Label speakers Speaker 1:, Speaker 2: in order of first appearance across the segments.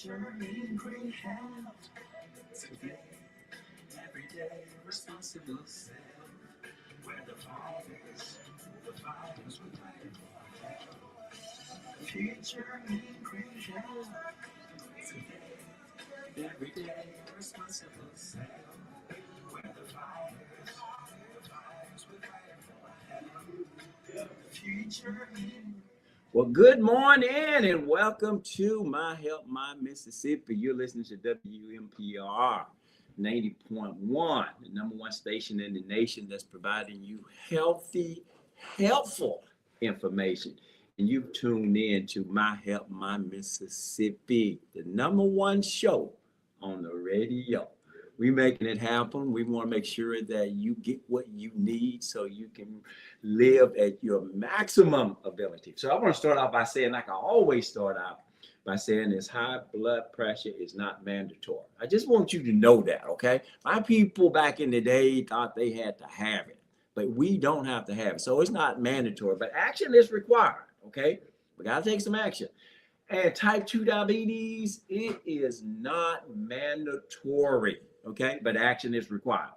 Speaker 1: future in great health. Today, every day, responsible self. Where the fighters will fight for. Future in great health. Today, every day, responsible self. Where the fighters will fight for. Future in. Well, good morning and welcome to My Help, My Mississippi. You're listening to WMPR 90.1, the number one station in the nation that's providing you healthy, helpful information. And you've tuned in to My Help, My Mississippi, the number one show on the radio. We're making it happen. We want to make sure that you get what you need so you can live at your maximum ability. So I want to start off by saying, like I always start out, by saying this: high blood pressure is not mandatory. I just want you to know that, okay? My people back in the day thought they had to have it, but we don't have to have it. So it's not mandatory, but action is required, okay? We got to take some action. And type 2 diabetes, it is not mandatory, okay? But action is required.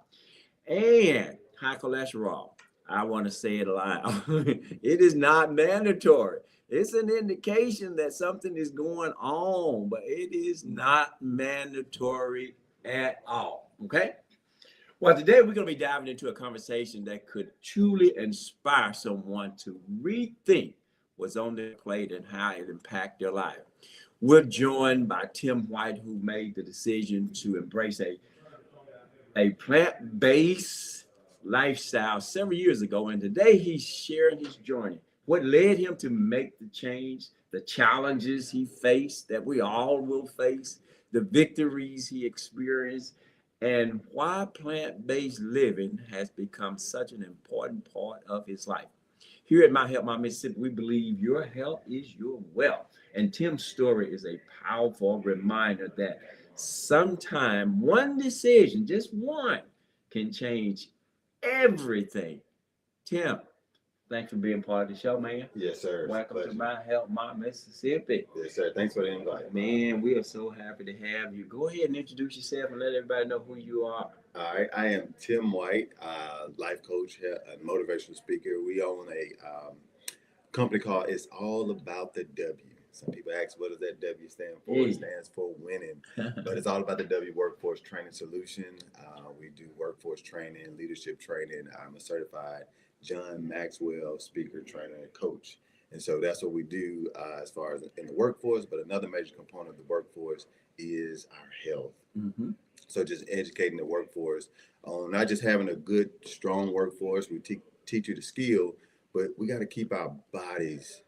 Speaker 1: And high cholesterol, I want to say it loud. It is not mandatory. It's an indication that something is going on, but it is not mandatory at all, okay? Well, today we're going to be diving into a conversation that could truly inspire someone to rethink what's on their plate and how it impacts their life. We're joined by Tim White, who made the decision to embrace a plant-based lifestyle several years ago, and today he's sharing his journey, what led him to make the change, the challenges he faced that we all will face, the victories he experienced, and why plant-based living has become such an important part of his life. Here at My Help, My Mississippi, we believe your health is your wealth. And Tim's story is a powerful reminder that sometime one decision, just one, can change everything. Tim, thanks for being part of the show, man.
Speaker 2: Yes, sir.
Speaker 1: Welcome to My Help, My Mississippi.
Speaker 2: Yes, sir. Thanks for the invite.
Speaker 1: Man, we are so happy to have you. Go ahead and introduce yourself and let everybody know who you are.
Speaker 2: All right. I am Tim White, life coach, and motivational speaker. We own a company called It's All About the W. Some people ask, what does that W stand for? It stands for winning. But it's all about the W Workforce Training Solution. We do workforce training, leadership training. I'm a certified John Maxwell speaker, trainer, and coach. And so that's what we do as far as in the workforce. But another major component of the workforce is our health.
Speaker 1: Mm-hmm.
Speaker 2: So just educating the workforce on not just having a good, strong workforce. We teach you the skill, but we got to keep our bodies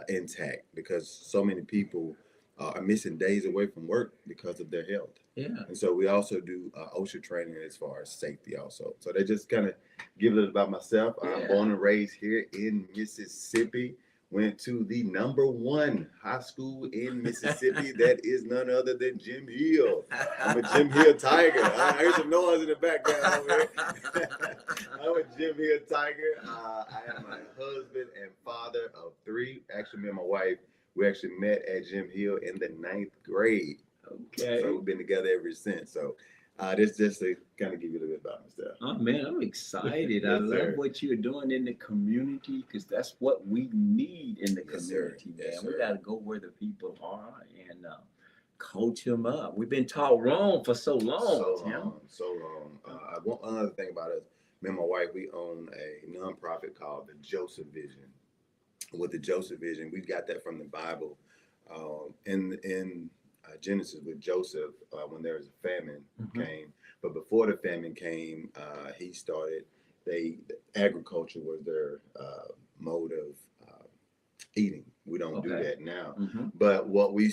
Speaker 2: intact because so many people are missing days away from work because of their health.
Speaker 1: Yeah.
Speaker 2: And so we also do OSHA training as far as safety also. So they just kind of give it about myself. Yeah. I'm born and raised here in Mississippi. Went to the number one high school in Mississippi. That is none other than Jim Hill. I'm a Jim Hill Tiger. I heard some noise in the background over here. I'm a Jim Hill Tiger. I am my husband and father of three. Actually, me and my wife, we actually met at Jim Hill in the 9th grade.
Speaker 1: Okay.
Speaker 2: So we've been together ever since. So this just to kind of give you a little bit about myself.
Speaker 1: Oh man, I'm excited. Yes, I love
Speaker 2: sir.
Speaker 1: What you're doing in the community because that's what we need in the community,
Speaker 2: yes,
Speaker 1: man.
Speaker 2: Sir.
Speaker 1: We got to go where the people are and coach them up. We've been taught wrong for so long, Tim.
Speaker 2: So long. One other thing about us, me and my wife, we own a nonprofit called the Joseph Vision. With the Joseph Vision, we got that from the Bible. In Genesis with Joseph, when there was a famine came, but before the famine came, he started. Agriculture was their mode of eating. We don't do that now. But what we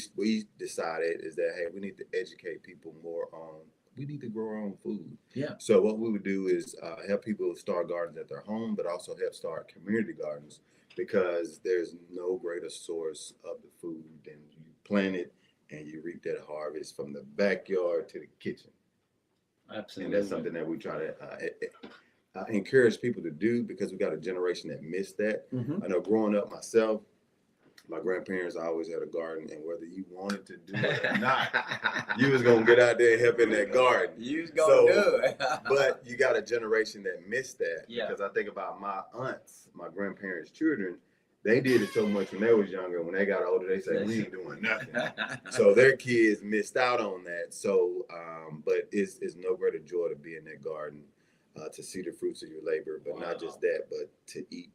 Speaker 2: decided is that, hey, we need to educate people more on. We need to grow our own food.
Speaker 1: Yeah.
Speaker 2: So what we would do is help people start gardens at their home, but also help start community gardens because there's no greater source of the food than you plant it and you reap that harvest from the backyard to the kitchen.
Speaker 1: Absolutely.
Speaker 2: And that's something that we try to encourage people to do because we got a generation that missed that. I know growing up myself, my grandparents always had a garden, and whether you wanted to do it or not, you was gonna get out there and help in that garden.
Speaker 1: You was gonna do it.
Speaker 2: But you got a generation that missed that.
Speaker 1: Yeah.
Speaker 2: Because I think about my aunts, my grandparents' children, they did it so much when they was younger. When they got older, they said, we ain't doing nothing. So their kids missed out on that. So, but it's no greater joy to be in that garden, to see the fruits of your labor, but not just that, but to eat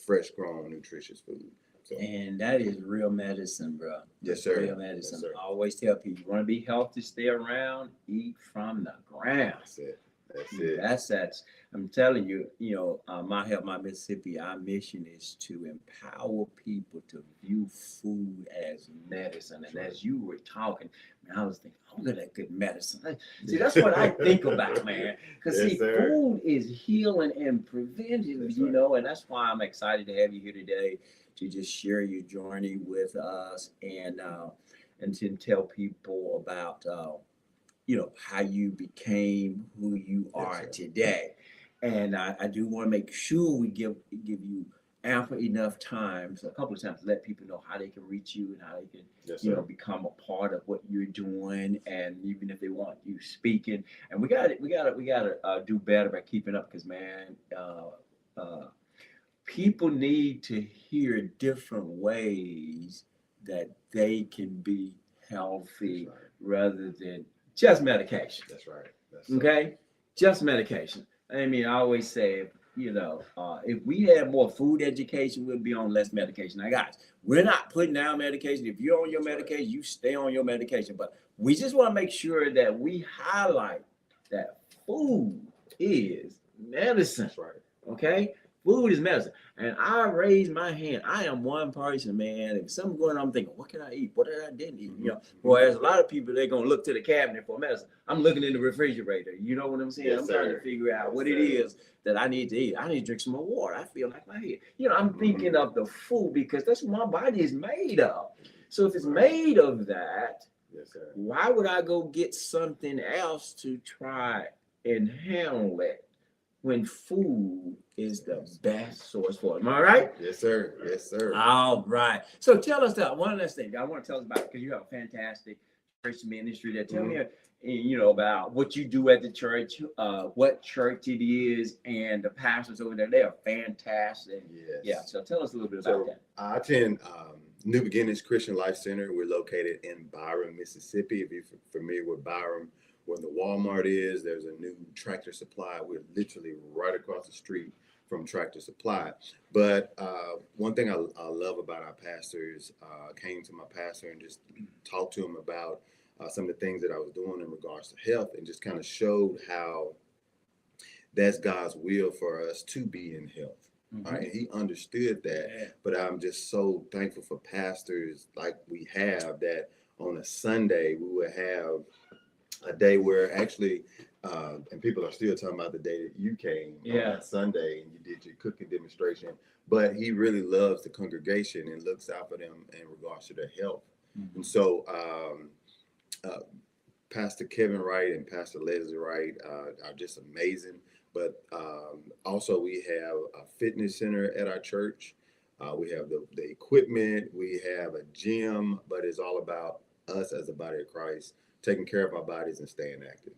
Speaker 2: fresh grown, nutritious food. So,
Speaker 1: and that is real medicine, bro.
Speaker 2: yes, sir.
Speaker 1: Real medicine.
Speaker 2: Yes, sir.
Speaker 1: I always tell people, you want to be healthy, stay around, eat from the ground.
Speaker 2: That's it. That's it.
Speaker 1: That's. I'm telling you, My Help My Mississippi, our mission is to empower people to view food as medicine. And as you were talking, man, I was thinking, I'm good at good medicine. See, that's what I think about, man. Because
Speaker 2: Yes, sir.
Speaker 1: food is healing and preventive,
Speaker 2: That's
Speaker 1: you
Speaker 2: right.
Speaker 1: know, and that's why I'm excited to have you here today to just share your journey with us and to tell people about how you became who you are
Speaker 2: sir.
Speaker 1: today. And I do want to make sure we give you ample enough time, so a couple of times, to let people know how they can reach you and how they can
Speaker 2: Yes, sir.
Speaker 1: become a part of what you're doing, and even if they want you speaking. And we got to do better by keeping up, because man, people need to hear different ways that they can be healthy
Speaker 2: That's right.
Speaker 1: rather than just medication.
Speaker 2: That's right.
Speaker 1: Okay, just medication. I mean, I always say, if we had more food education, we'd be on less medication. Now, guys, we're not putting down medication. If you're on your medication, you stay on your medication. But we just want to make sure that we highlight that food is medicine.
Speaker 2: That's right.
Speaker 1: Okay? Food is medicine. And I raise my hand. I am one person, man. If something's going on, I'm thinking, what can I eat? What did I didn't eat? Whereas a lot of people, they're going to look to the cabinet for medicine. I'm looking in the refrigerator. You know what I'm saying?
Speaker 2: Yes,
Speaker 1: I'm trying
Speaker 2: sir.
Speaker 1: to figure out
Speaker 2: Yes,
Speaker 1: what
Speaker 2: sir.
Speaker 1: it is that I need to eat. I need to drink some more water. I feel like my head. I'm thinking of the food, because that's what my body is made of. So if it's made of that,
Speaker 2: yes, sir.
Speaker 1: why would I go get something else to try and handle it when food is the best source for it? Am I right?
Speaker 2: Yes, sir. Yes, sir.
Speaker 1: All right. So tell us that one last thing I want to tell us about, because you have a fantastic church ministry. That tell me, about what you do at the church, what church it is, and the pastors over there. They are fantastic.
Speaker 2: Yes.
Speaker 1: Yeah. So tell us a little bit about that.
Speaker 2: I attend New Beginnings Christian Life Center. We're located in Byram, Mississippi. If you're familiar with Byram, where the Walmart is, there's a new Tractor Supply. We're literally right across the street from Tractor Supply. But one thing I love about our pastors, came to my pastor and just talked to him about some of the things that I was doing in regards to health, and just kind of showed how that's God's will for us to be in health. Right? And he understood that.
Speaker 1: Yeah.
Speaker 2: But I'm just so thankful for pastors like we have, that on a Sunday we would have a day where actually, and people are still talking about the day that you came on that Sunday and you did your cooking demonstration, but he really loves the congregation and looks out for them in regards to their health. And so Pastor Kevin Wright and Pastor Leslie Wright are just amazing. But also we have a fitness center at our church. We have the equipment, we have a gym, but it's all about us as a body of Christ, taking care of our bodies and staying active.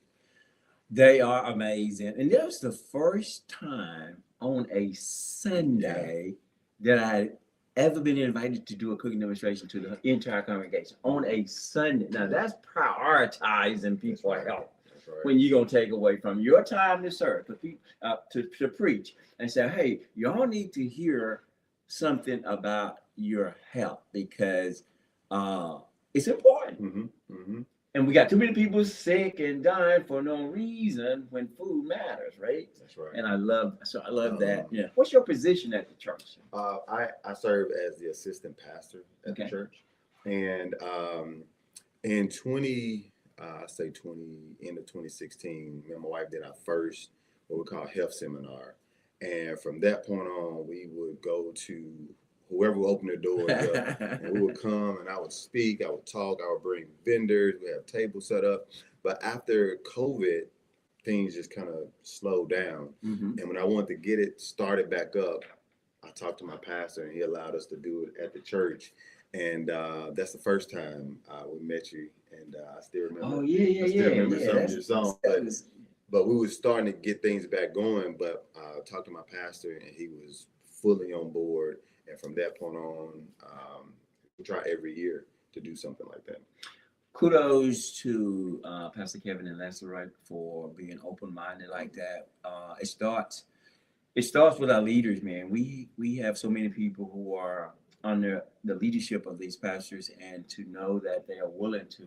Speaker 1: They are amazing. And that was the first time on a Sunday that I ever been invited to do a cooking demonstration to the entire congregation on a Sunday. Now that's prioritizing people's health. Right. When you're going to take away from your time to serve, to preach and say, hey, y'all need to hear something about your health, because it's important. And we got too many people sick and dying for no reason when food matters, right? That's right. And I love that. Yeah. What's your position at the church?
Speaker 2: I serve as the assistant pastor at the church. And in end of 2016, me and my wife did our first, what we call health seminar. And from that point on, we would go to whoever would open their doors up, and we would come and I would speak, I would talk, I would bring vendors, we have tables set up. But after COVID, things just kind of slowed down. And when I wanted to get it started back up, I talked to my pastor and he allowed us to do it at the church. And that's the first time we met you, and I still remember.
Speaker 1: Oh yeah,
Speaker 2: I still remember some of
Speaker 1: that's
Speaker 2: your songs, but we were starting to get things back going. But I talked to my pastor, and he was fully on board. And from that point on, we try every year to do something like that.
Speaker 1: Kudos to Pastor Kevin and Lester Wright for being open-minded like that. It starts with our leaders, man. We have so many people who are under the leadership of these pastors, and to know that they are willing to,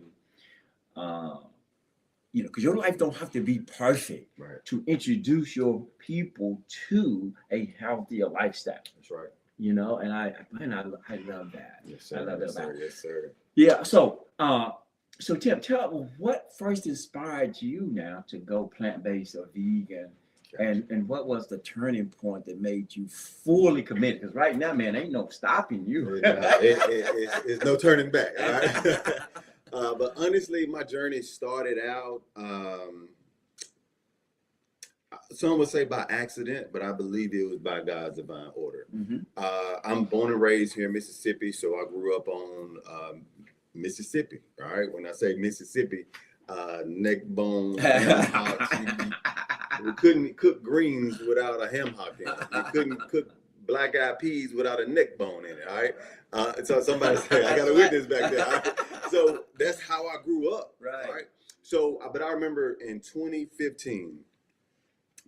Speaker 1: because your life don't have to be perfect,
Speaker 2: Right.
Speaker 1: to introduce your people to a healthier lifestyle.
Speaker 2: That's right.
Speaker 1: And I love that.
Speaker 2: Yes, sir.
Speaker 1: I love
Speaker 2: yes,
Speaker 1: that.
Speaker 2: Sir. Yes, sir.
Speaker 1: Yeah. So Tim, tell what first inspired you now to go plant-based or vegan, and what was the turning point that made you fully committed? Because right now, man, ain't no stopping you.
Speaker 2: It's no turning back. All right. But honestly, my journey started out, some would say by accident, but I believe it was by God's divine order.
Speaker 1: Mm-hmm.
Speaker 2: I'm born and raised here in Mississippi, so I grew up on Mississippi. All right. When I say Mississippi, neck bone, ham hocks. We couldn't cook greens without a ham hock in it. We couldn't cook black eyed peas without a neck bone in it. All right. So somebody said, I got a witness back there. Right? So that's how I grew up.
Speaker 1: Right.
Speaker 2: All right. So, but I remember in 2015,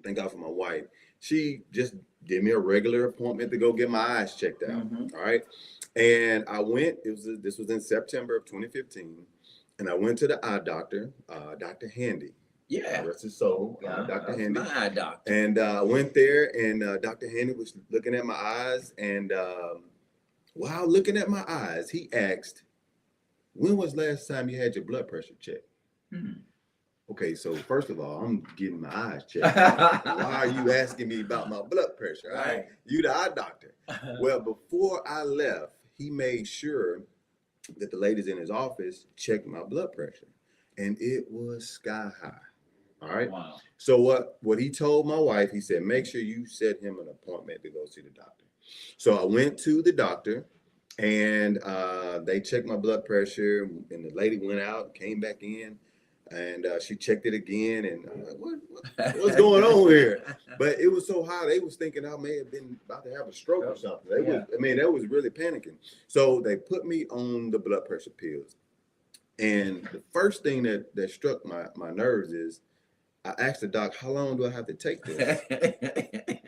Speaker 2: thank God for my wife, she just gave me a regular appointment to go get my eyes checked out.
Speaker 1: Mm-hmm.
Speaker 2: All right. And I went, this was in September of 2015. And I went to the eye doctor, Dr. Handy.
Speaker 1: Yeah.
Speaker 2: Rest his soul, Dr. Handy.
Speaker 1: My eye doctor.
Speaker 2: And I went there, and Dr. Handy was looking at my eyes. And while looking at my eyes, he asked, when was last time you had your blood pressure checked?
Speaker 1: Hmm.
Speaker 2: Okay, so first of all, I'm getting my eyes checked. Why are you asking me about my blood pressure? Right? You the eye doctor. Well, before I left, he made sure that the ladies in his office checked my blood pressure, and it was sky high. All right.
Speaker 1: Wow.
Speaker 2: So what he told my wife, he said, make sure you set him an appointment to go see the doctor. So I went to the doctor, and they checked my blood pressure, and the lady went out, came back in. And she checked it again, and I'm like, what's going on here? But it was so high, they was thinking I may have been about to have a stroke or something. That was really panicking. So they put me on the blood pressure pills. And the first thing that struck my nerves is, I asked the doc, how long do I have to take this?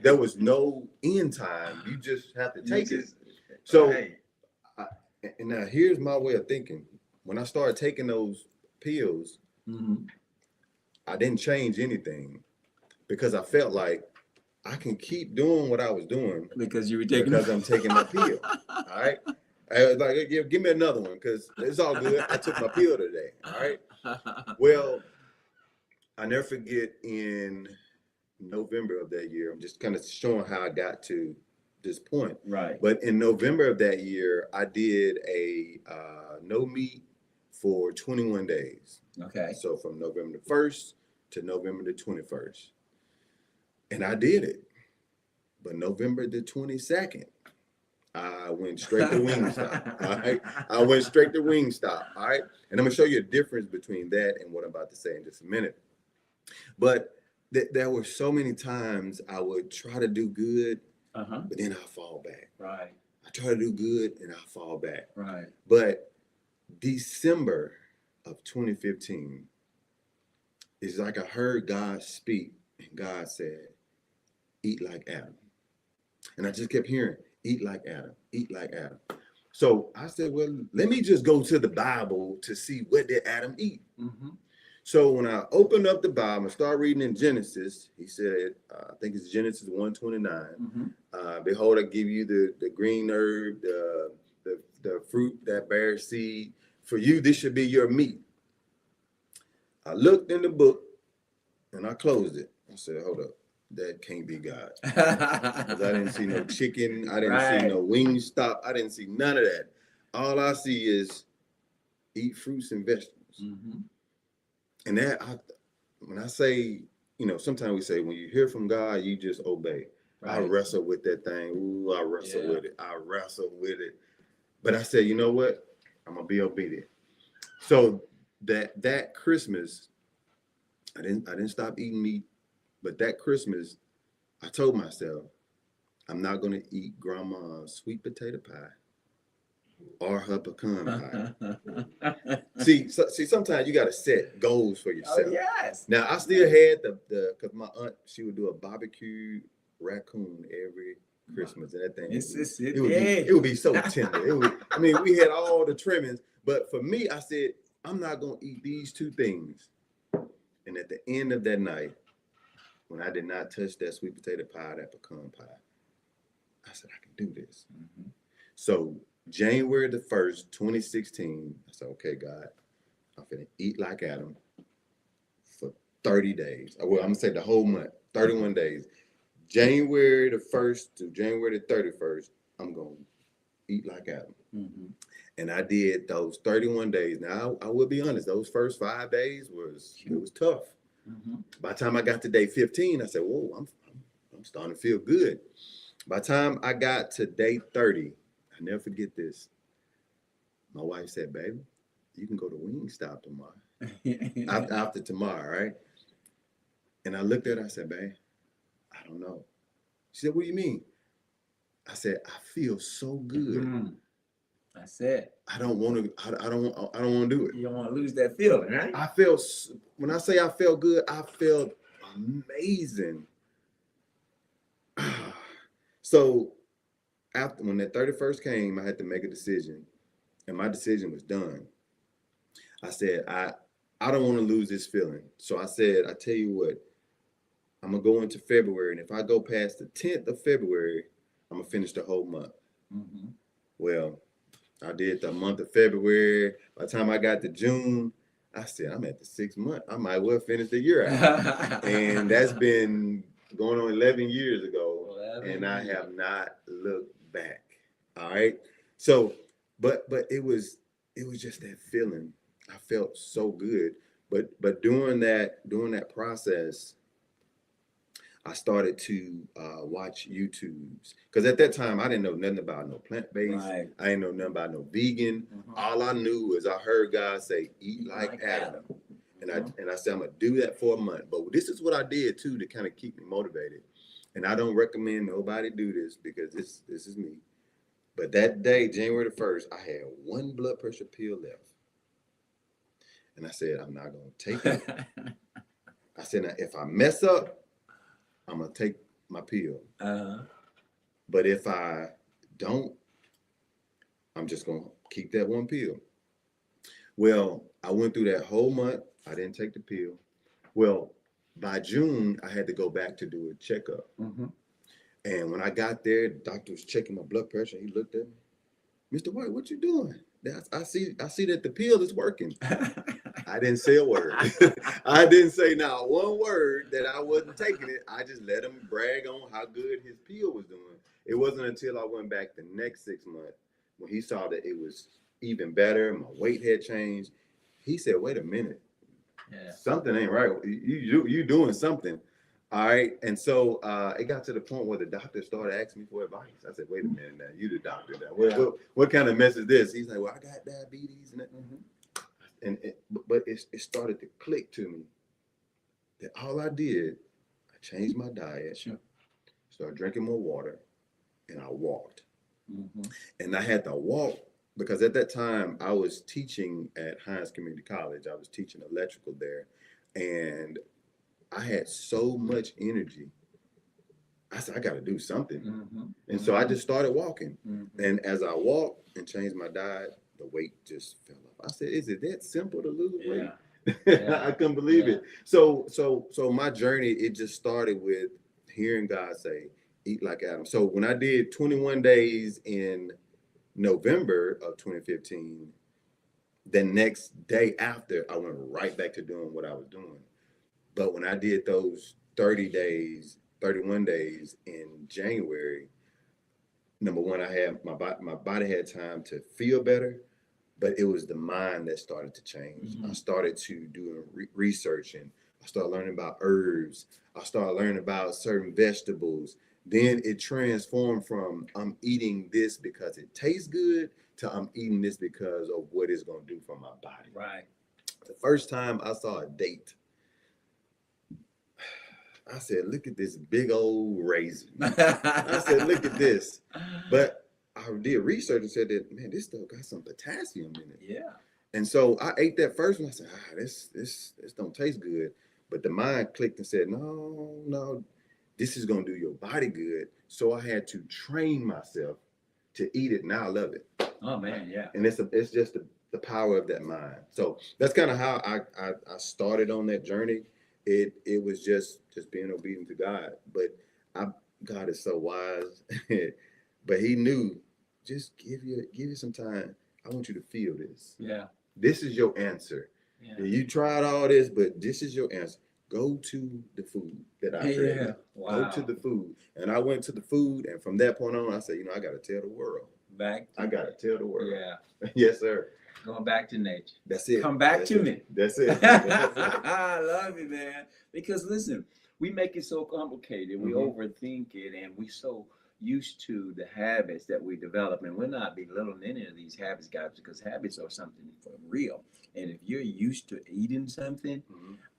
Speaker 2: There was no end time. You just have to take it. So, and now here's my way of thinking. When I started taking those pills,
Speaker 1: mm-hmm.
Speaker 2: I didn't change anything because I felt like I can keep doing what I was doing
Speaker 1: because I'm
Speaker 2: taking my pill. All right. I was like, give me another one because it's all good. I took my pill today. All right. Well, I never forget in November of that year, I'm just kind of showing how I got to this point.
Speaker 1: Right.
Speaker 2: But in November of that year, I did a no meat for 21 days.
Speaker 1: Okay.
Speaker 2: So from November the 1st to November the 21st. And I did it. But November the 22nd, I went straight to Wingstop. All right. I went straight to Wingstop. All right. And I'm going to show you a difference between that and what I'm about to say in just a minute. But there were so many times I would try to do good, but then I fall back.
Speaker 1: Right.
Speaker 2: I try to do good and I fall back.
Speaker 1: Right.
Speaker 2: But December of 2015, it's like I heard God speak, and God said, eat like Adam. And I just kept hearing, eat like Adam, eat like Adam. So I said, well, let me just go to the Bible to see what did Adam eat. Mm-hmm. So when I opened up the Bible and started reading in Genesis, he said, I think it's Genesis 1:29. Mm-hmm. Behold, I give you the green herb, the fruit that bears seed. For you, this should be your meat. I looked in the book and I closed it. I said, hold up, that can't be God. Because I didn't see no chicken. I didn't see no Wingstop. I didn't see none of that. All I see is eat fruits and vegetables. Mm-hmm. And when I say, sometimes we say, when you hear from God, you just obey. Right. I wrestle with that thing. Ooh, I wrestle with it. But I said, you know what? I'm gonna be obedient. So that Christmas, I didn't stop eating meat. But that Christmas, I told myself, I'm not gonna eat grandma's sweet potato pie or her pecan pie. See, sometimes you got to set goals for yourself.
Speaker 1: Oh, yes.
Speaker 2: Now, I still had because my aunt, she would do a barbecue raccoon every Christmas, and that thing, it would be so tender. We had all the trimmings, but for me, I said, I'm not gonna eat these two things. And at the end of that night, when I did not touch that sweet potato pie, that pecan pie, I said, I can do this. Mm-hmm. So January the 1st, 2016, I said, okay, God, I'm finna eat like Adam for 30 days. Well, I'm gonna say the whole month, 31 days. January the 1st to January the 31st, I'm gonna eat like Adam. Mm-hmm. And I did those 31 days. Now, I will be honest, those first 5 days was tough. Mm-hmm. By the time I got to day 15, I said, whoa, I'm starting to feel good. By the time I got to day 30, I never forget this. My wife said, baby, you can go to Wingstop tomorrow. after tomorrow, right? And I looked at her, I said, babe, I don't know. She said, what do you mean? I said, I feel so good. Mm.
Speaker 1: I said,
Speaker 2: I don't want to do it.
Speaker 1: You don't want to lose that feeling, right?
Speaker 2: When I say I felt good, I felt amazing. So when that 31st came, I had to make a decision, and my decision was done. I said, I don't want to lose this feeling. So I said, I tell you what, I'm going to go into February, and if I go past the 10th of February, I'm going to finish the whole month. Mm-hmm. Well, I did the month of February. By the time I got to June, I said, I'm at the 6th month. I might well finish the year out. And that's been going on 11 years ago, and I have not looked back. All right. So, but it was just that feeling. I felt so good. But during that process, I started to watch YouTubes, because at that time I didn't know nothing about no plant-based. Right. I didn't know nothing about no vegan. Mm-hmm. All I knew was I heard God say, "Eat like Adam," mm-hmm. and I said, "I'm gonna do that for a month." But this is what I did too to kind of keep me motivated. And I don't recommend nobody do this, because this is me. But that day, January the 1st, I had one blood pressure pill left, and I said, "I'm not gonna take it." I said, "Now, if I mess up, I'm gonna take my pill. But if I don't, I'm just gonna keep that one pill." Well, I went through that whole month. I didn't take the pill. Well, by June, I had to go back to do a checkup. Mm-hmm. And when I got there, the doctor was checking my blood pressure. He looked at me, "Mr. White, what you doing?" I see that the pill is working. I didn't say a word. I didn't say not one word that I wasn't taking it. I just let him brag on how good his pill was doing. It wasn't until I went back the next 6 months when he saw that it was even better. My weight had changed. He said, "Wait a minute, something ain't right. You doing something." All right. And so it got to the point where the doctor started asking me for advice. I said, "Wait a minute, now you the doctor now. What kind of mess is this?" He's like, "Well, I got diabetes and that." Mm-hmm. But it started to click to me that all I did, I changed my diet, started drinking more water, and I walked. Mm-hmm. And I had to walk because at that time I was teaching at Hines Community College. I was teaching electrical there, and I had so much energy. I said, I got to do something. Mm-hmm. And so I just started walking. Mm-hmm. And as I walked and changed my diet, the weight just fell off. I said, "Is it that simple to lose weight?" I couldn't believe it. So my journey, it just started with hearing God say, "Eat like Adam." So when I did 21 days in November of 2015, the next day after, I went right back to doing what I was doing. But when I did those 31 days in January, number one, I had my body had time to feel better, but it was the mind that started to change. Mm-hmm. I started to do research, and I started learning about herbs. I started learning about certain vegetables, Then it transformed from I'm eating this because it tastes good to I'm eating this because of what it's going to do for my body.
Speaker 1: Right.
Speaker 2: The first time I saw a date, I said, look at this big old raisin. I said, look at this. But I did research and said that, man, this stuff got some potassium in it.
Speaker 1: Yeah.
Speaker 2: And so I ate that first one. I said, this don't taste good. But the mind clicked and said, no, this is going to do your body good. So I had to train myself to eat it. Now I love it.
Speaker 1: Oh, man, yeah.
Speaker 2: And it's just the power of that mind. So that's kind of how I started on that journey. It was just being obedient to God. But God is so wise. But he knew, just give you some time. I want you to feel this.
Speaker 1: Yeah.
Speaker 2: This is your answer. Yeah. You tried all this, but this is your answer. Go to the food that I created. Yeah. Wow. Go to the food. And I went to the food, and from that point on, I said, I got to tell the world. I got to tell the world.
Speaker 1: Yeah.
Speaker 2: Yes, sir.
Speaker 1: Going back to nature.
Speaker 2: That's it.
Speaker 1: Come back to me.
Speaker 2: That's it.
Speaker 1: I love it, man. Because listen, we make it so complicated. We overthink it, and we so used to the habits that we develop, and we're not belittling any of these habits, guys, because habits are something for real. And if you're used to eating something,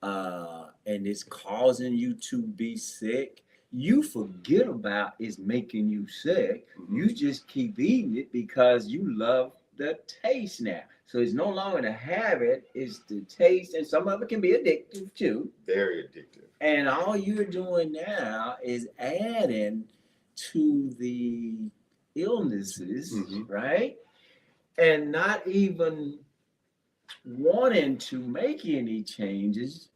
Speaker 1: and it's causing you to be sick, you forget about it's making you sick. You just keep eating it because you love the taste now. So it's no longer the habit, it's the taste, and some of it can be addictive too.
Speaker 2: Very addictive.
Speaker 1: And all you're doing now is adding to the illnesses, right? And not even wanting to make any changes.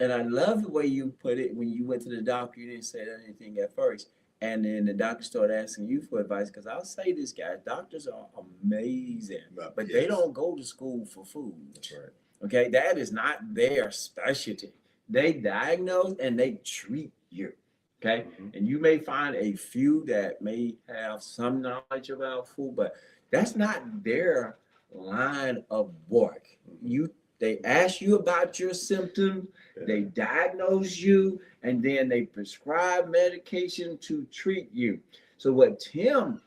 Speaker 1: And I love the way you put it when you went to the doctor, you didn't say anything at first. And then the doctor started asking you for advice. Because I'll say this, guys, doctors are amazing, but they don't go to school for food.
Speaker 2: That's right.
Speaker 1: Okay, that is not their specialty. They diagnose and they treat you. Okay, and you may find a few that may have some knowledge about food, but that's not their line of work. They ask you about your symptoms, they diagnose you, and then they prescribe medication to treat you. So what Tim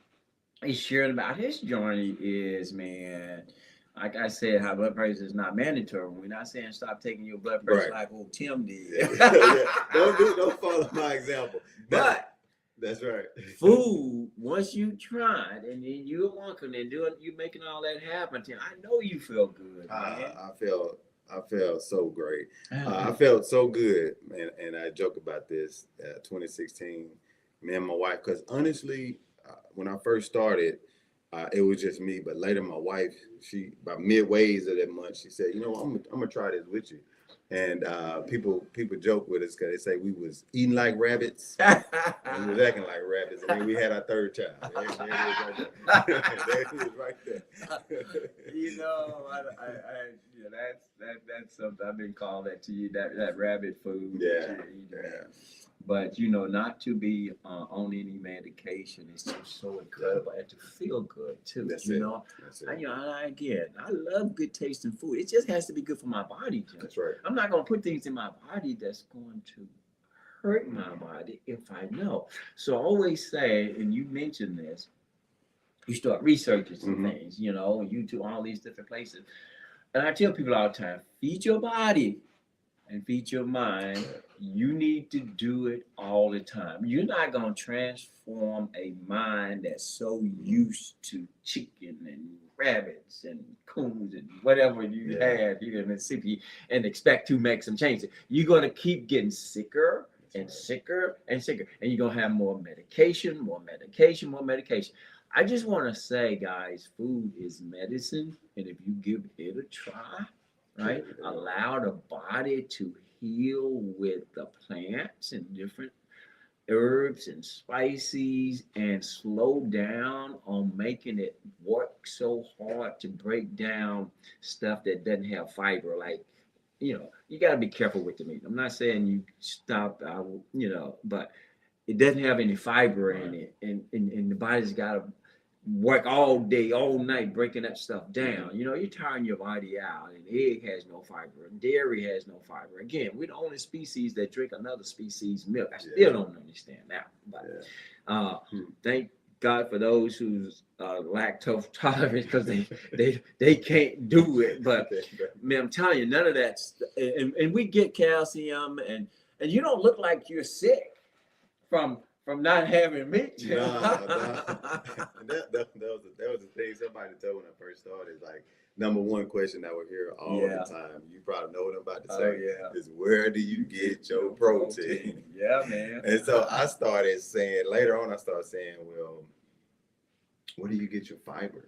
Speaker 1: is sharing about his journey is, man, like I said, high blood pressure is not mandatory. We're not saying stop taking your blood pressure like old Tim did.
Speaker 2: Don't follow my example.
Speaker 1: But
Speaker 2: that's right.
Speaker 1: Food, once you tried, and then you're walking and doing, you making all that happen, Tim, I know you feel good, man.
Speaker 2: I felt so great. I felt so good, man. And I joke about this. 2016, me and my wife, because honestly, when I first started, it was just me. But later, my wife, she about midways of that month, she said, I'm gonna try this with you. And people joke with us because they say we was eating like rabbits and we was acting like rabbits. And then we had our third child. There it was right there.
Speaker 1: That's something I've been calling that to you, that rabbit food.
Speaker 2: Yeah.
Speaker 1: But not to be on any medication is just so incredible, and to feel good too.
Speaker 2: That's
Speaker 1: it.
Speaker 2: That's it.
Speaker 1: I love good tasting food. It just has to be good for my body, Tim.
Speaker 2: That's right.
Speaker 1: I'm not gonna put things in my body that's going to hurt my body if I know. So I always say, and you mentioned this, you start researching some things, YouTube, all these different places. And I tell people all the time, feed your body and feed your mind. You need to do it all the time. You're not going to transform a mind that's so used to chicken and rabbits and coons and whatever you have here in Mississippi and expect to make some changes. You're going to keep getting sicker and sicker and sicker. And you're going to have more medication. I just want to say, guys, food is medicine. And if you give it a try, right, allow the body to heal with the plants and different herbs and spices, and slow down on making it work so hard to break down stuff that doesn't have fiber. Like, you got to be careful with the meat. I'm not saying you stop, but it doesn't have any fiber in it. And the body's got to work all day, all night, breaking that stuff down. You know, you're tiring your body out. And egg has no fiber. Dairy has no fiber. Again, we're the only species that drink another species' milk. I still don't understand that. But thank God for those who's lactose tolerant because they can't do it. But man, I'm telling you, none of that's and we get calcium and you don't look like you're sick from not having meat.
Speaker 2: That was the thing somebody told when I first started. Like, number one question I would hear all the time. You probably know what I'm about to say. Is where do you get your protein?
Speaker 1: Yeah, man.
Speaker 2: And so I started saying later on. I started saying, well, where do you get your fiber?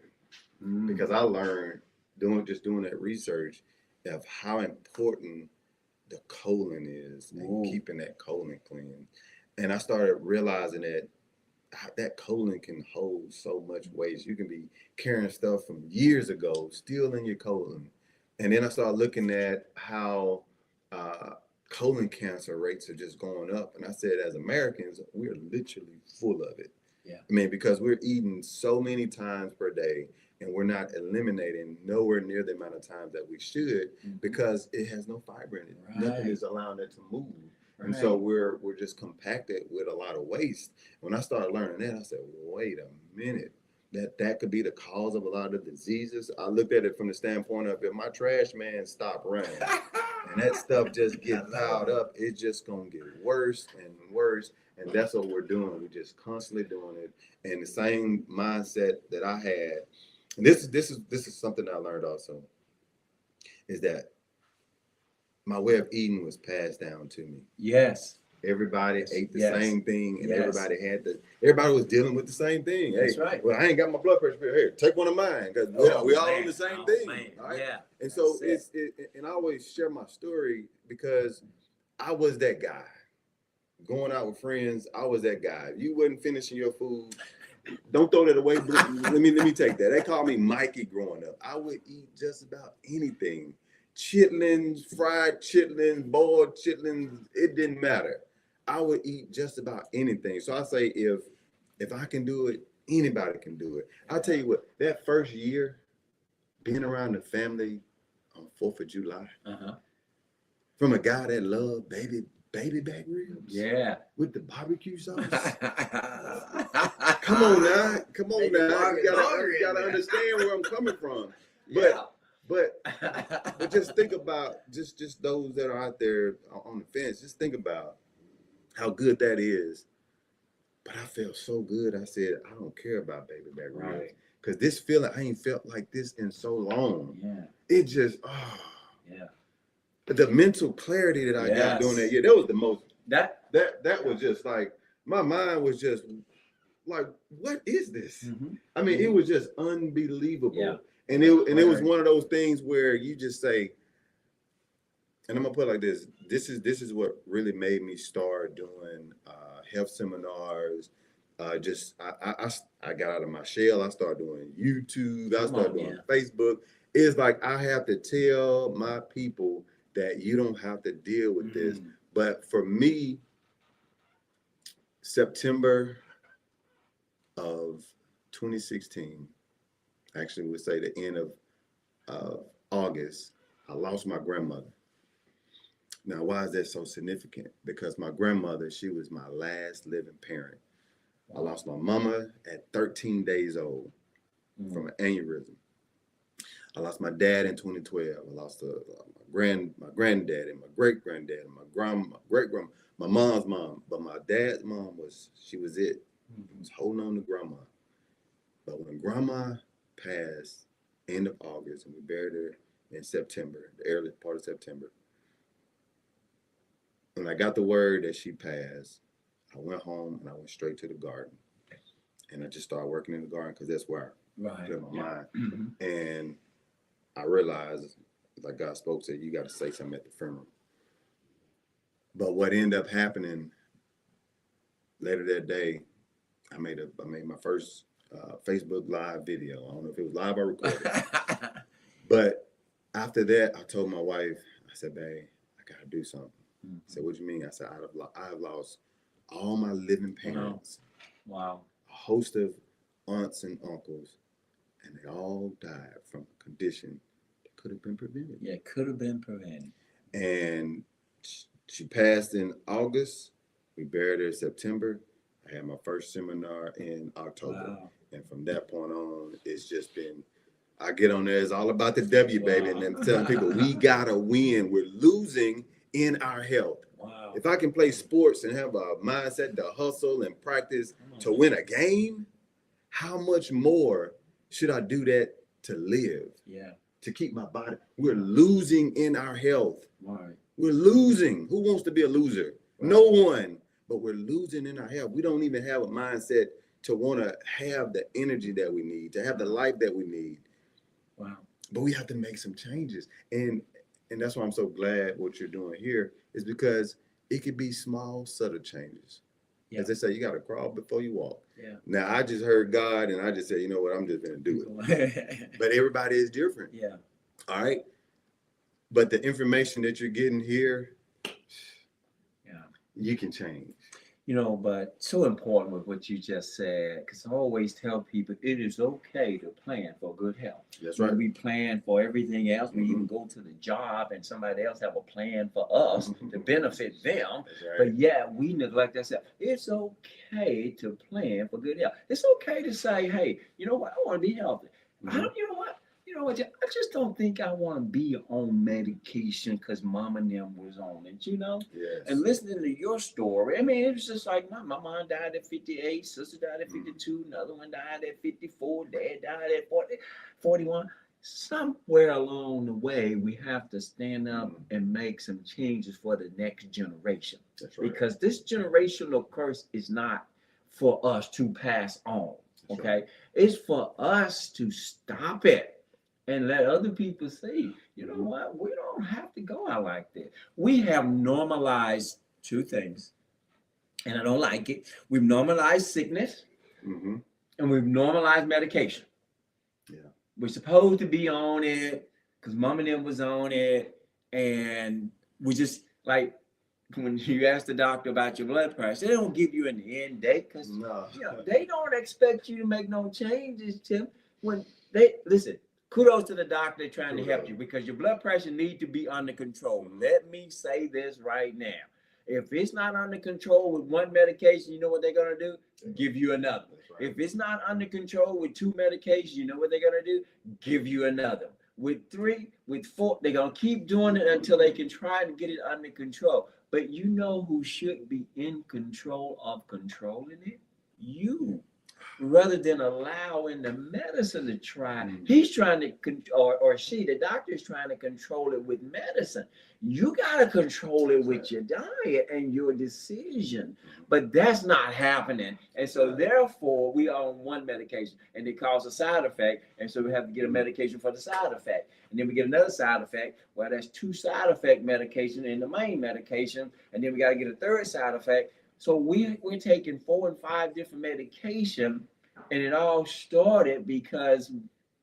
Speaker 2: Because I learned doing that research of how important the colon is and keeping that colon clean. And I started realizing that colon can hold so much waste. You can be carrying stuff from years ago still in your colon. And then I started looking at how colon cancer rates are just going up. And I said, as Americans, we're literally full of it.
Speaker 1: Yeah.
Speaker 2: I mean, because we're eating so many times per day and we're not eliminating nowhere near the amount of times that we should because it has no fiber in it.
Speaker 1: Right.
Speaker 2: Nothing is allowing it to move.
Speaker 1: Right.
Speaker 2: And so we're just compacted with a lot of waste. When I started learning that, I said, wait a minute, that could be the cause of a lot of diseases. I looked at it from the standpoint of if my trash man stopped running and that stuff just get piled up, it's just gonna get worse and worse. And that's what we're doing. We're just constantly doing it. And the same mindset that I had, and this is something I learned also, is that my way of eating was passed down to me.
Speaker 1: Yes.
Speaker 2: Everybody ate the same thing, and everybody was dealing with the same thing.
Speaker 1: That's right.
Speaker 2: Well, I ain't got my blood pressure pill here. Take one of mine because we all on the same thing. Right?
Speaker 1: Yeah.
Speaker 2: And so and I always share my story because I was that guy. Going out with friends, I was that guy. If you wasn't finishing your food, don't throw that away. let me take that. They called me Mikey growing up. I would eat just about anything. Chitlins, fried chitlins, boiled chitlins, it didn't matter. I would eat just about anything. So I say if I can do it, anybody can do it. I'll tell you what, that first year, being around the family on 4th of July, from a guy that loved baby back ribs.
Speaker 1: Yeah.
Speaker 2: With the barbecue sauce. Come on now. You gotta understand where I'm coming from. But just think about just those that are out there on the fence. Just think about how good that is. But I felt so good. I said, I don't care about baby back ribs. Because this feeling, I ain't felt like this in so long.
Speaker 1: Yeah.
Speaker 2: It just, the mental clarity that I got doing that, that was the most, that was just like, my mind was just like, what is this? I mean, it was just unbelievable. Yeah. And it was one of those things where you just say, and I'm gonna put it like this: this is what really made me start doing health seminars. I got out of my shell. I started doing YouTube. I started doing Facebook. It's like I have to tell my people that you don't have to deal with this. But for me, September of 2016. Actually, would say the end of August, I lost my grandmother. Now, why is that so significant? Because my grandmother, she was my last living parent. I lost my mama at 13 days old from an aneurysm. I lost my dad in 2012. I lost my granddad and my great granddad and my grandma, my mom's mom. But my dad's mom she was it. I was holding on to grandma. But when grandma passed end of August and we buried her in September, the early part of September. When I got the word that she passed, I went home and I went straight to the garden. And I just started working in the garden because that's where I put my mind. And I realized, like God spoke, said, you got to say something at the funeral. But what ended up happening later that day, I made my first Facebook live video. I don't know if it was live or recorded. But after that, I told my wife, I said, babe, I got to do something. I said, what do you mean? I said, I have lost all my living parents.
Speaker 1: Wow.
Speaker 2: A host of aunts and uncles, and they all died from a condition that could have been prevented.
Speaker 1: Yeah, it could have been prevented.
Speaker 2: And she passed in August. We buried her in September. I had my first seminar in October.
Speaker 1: Wow.
Speaker 2: And from that point on, it's just been, I get on there, it's all about the W, baby. And I'm telling people, we got to win. We're losing in our health.
Speaker 1: Wow.
Speaker 2: If I can play sports and have a mindset to hustle and practice to win a game, how much more should I do that to live?
Speaker 1: Yeah.
Speaker 2: To keep my body. We're losing in our health.
Speaker 1: Right.
Speaker 2: We're losing. Who wants to be a loser? Right. No one. But we're losing in our health. We don't even have a mindset to want to have the energy that we need, to have the life that we need.
Speaker 1: Wow.
Speaker 2: But we have to make some changes. And that's why I'm so glad what you're doing here is because it could be small, subtle changes. Yeah. As they say, you got to crawl before you walk.
Speaker 1: Yeah.
Speaker 2: Now, I just heard God and I just said, you know what, I'm just going to do it. But everybody is different.
Speaker 1: Yeah.
Speaker 2: All right. But the information that you're getting here, yeah, you can change.
Speaker 1: You know, but so important with what you just said, because I always tell people it is okay to plan for good health.
Speaker 2: That's right.
Speaker 1: We plan for everything else. We even go to the job and somebody else have a plan for us to benefit them. Right. But yeah, we neglect that. It's okay to plan for good health. It's okay to say, hey, you know what? I want to be healthy. You know what? I just don't think I want to be on medication because mom and them was on it, you know?
Speaker 2: Yes.
Speaker 1: And listening to your story, I mean, it was just like, my mom died at 58, sister died at 52, another one died at 54, dad died at 41. Somewhere along the way, we have to stand up and make some changes for the next generation.
Speaker 2: That's right.
Speaker 1: Because this generational curse is not for us to pass on, okay? Right. It's for us to stop it. And let other people see, you know what? We don't have to go out like this. We have normalized two things, and I don't like it. We've normalized sickness, and we've normalized medication.
Speaker 2: Yeah,
Speaker 1: we're supposed to be on it because mom and them was on it, and we just like when you ask the doctor about your blood pressure, they don't give you an end date because they don't expect you to make no changes, Tim. When they listen. Kudos to the doctor trying to help you because your blood pressure needs to be under control. Let me say this right now. If it's not under control with one medication, you know what they're going to do? Give you another. Right. If it's not under control with two medications, you know what they're going to do? Give you another. With 3, with 4, they're going to keep doing it until they can try to get it under control. But you know who should be in control of controlling it? You. Rather than allowing the medicine to try, he's trying to, or she, the doctor is trying to control it with medicine. You got to control it with your diet and your decision, but that's not happening. And so therefore we are on one medication and it causes a side effect. And so we have to get a medication for the side effect. And then we get another side effect. Well, that's 2 side effect medication in the main medication. And then we got to get a third side effect. So we're taking 4 and 5 different medications, and it all started because